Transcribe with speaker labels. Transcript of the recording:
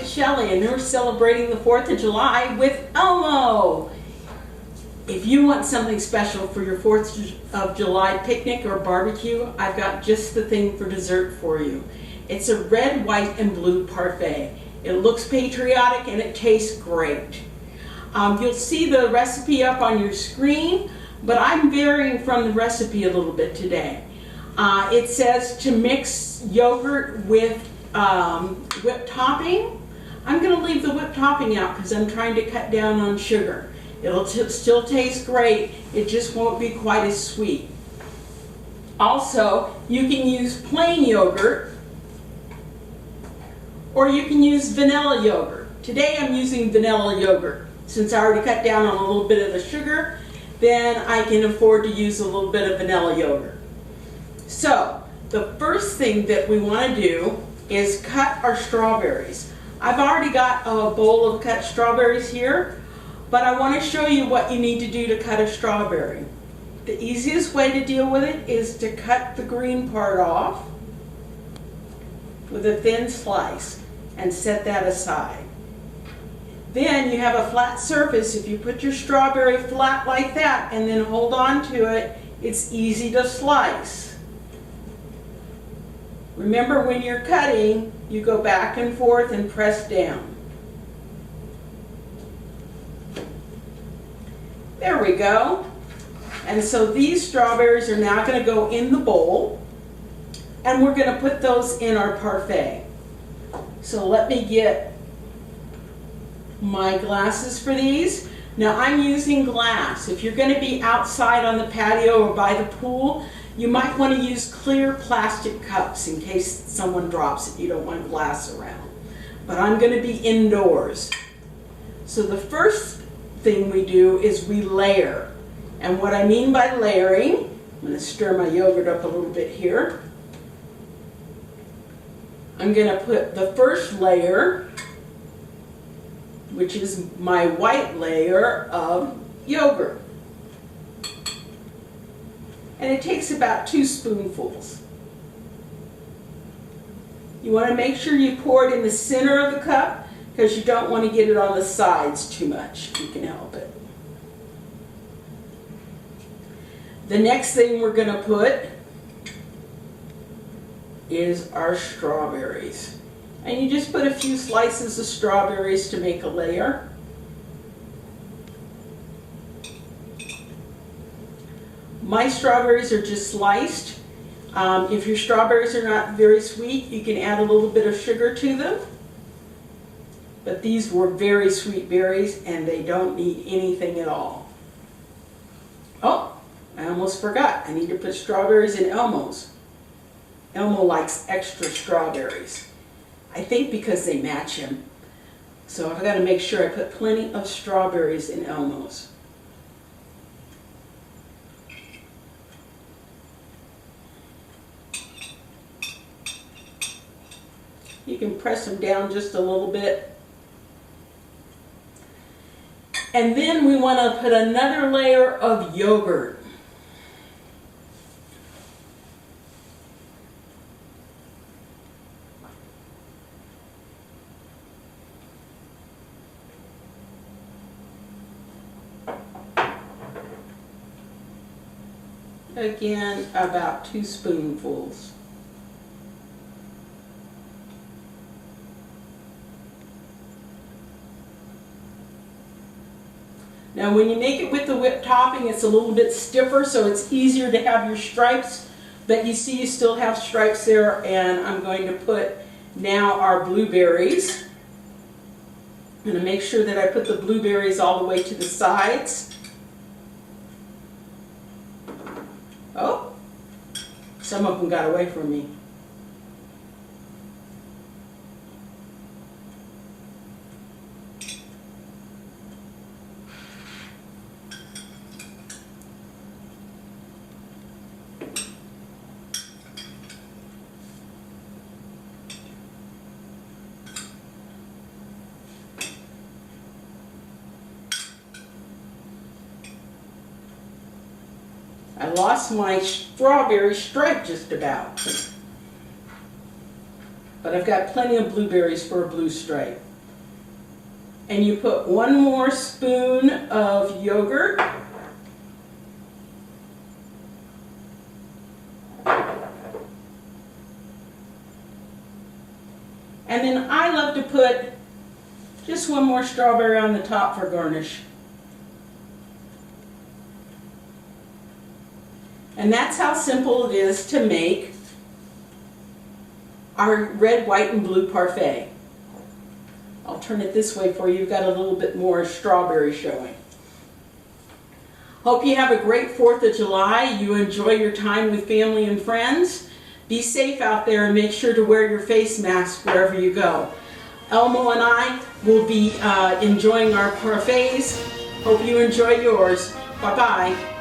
Speaker 1: Shelley, and we're celebrating the 4th of July with Elmo. If you want something special for your 4th of July picnic or barbecue, I've got just the thing for dessert for you. It's a red, white, and blue parfait. It looks patriotic and it tastes great. You'll see the recipe up on your screen, but I'm varying from the recipe a little bit today. It says to mix yogurt with whipped topping. I'm going to leave the whipped topping out because I'm trying to cut down on sugar. It'll still taste great, it just won't be quite as sweet. Also, you can use plain yogurt or you can use vanilla yogurt. Today I'm using vanilla yogurt. Since I already cut down on a little bit of the sugar, then I can afford to use a little bit of vanilla yogurt. So, the first thing that we want to do is cut our strawberries. I've already got a bowl of cut strawberries here, but I want to show you what you need to do to cut a strawberry. The easiest way to deal with it is to cut the green part off with a thin slice and set that aside. Then you have a flat surface. If you put your strawberry flat like that and then hold on to it, it's easy to slice. Remember, when you're cutting, you go back and forth and press down. There we go. And so these strawberries are now going to go in the bowl, and we're going to put those in our parfait. So let me get my glasses for these. Now I'm using glass. If you're going to be outside on the patio or by the pool, you might want to use clear plastic cups in case someone drops it. You don't want glass around. But I'm going to be indoors. So the first thing we do is we layer. And what I mean by layering, I'm going to stir my yogurt up a little bit here. I'm going to put the first layer, which is my white layer of yogurt. And it takes about 2 spoonfuls. You want to make sure you pour it in the center of the cup because you don't want to get it on the sides too much if you can help it. The next thing we're going to put is our strawberries. And you just put a few slices of strawberries to make a layer. My strawberries are just sliced. If your strawberries are not very sweet, you can add a little bit of sugar to them. But these were very sweet berries and they don't need anything at all. Oh, I almost forgot. I need to put strawberries in Elmo's. Elmo likes extra strawberries. I think because they match him. So I've got to make sure I put plenty of strawberries in Elmo's. You can press them down just a little bit. And then we want to put another layer of yogurt. Again, about 2 spoonfuls. Now when you make it with the whipped topping, it's a little bit stiffer, so it's easier to have your stripes, but you see you still have stripes there, and I'm going to put now our blueberries. I'm going to make sure that I put the blueberries all the way to the sides. Oh, some of them got away from me. I lost my strawberry stripe just about. But I've got plenty of blueberries for a blue stripe. and you put 1 more spoon of yogurt. And then I love to put just 1 more strawberry on the top for garnish. And that's how simple it is to make our red, white, and blue parfait. I'll turn it this way for you. You've got a little bit more strawberry showing. Hope you have a great 4th of July. You enjoy your time with family and friends. Be safe out there and make sure to wear your face mask wherever you go. Elmo and I will be enjoying our parfaits. Hope you enjoy yours. Bye-bye.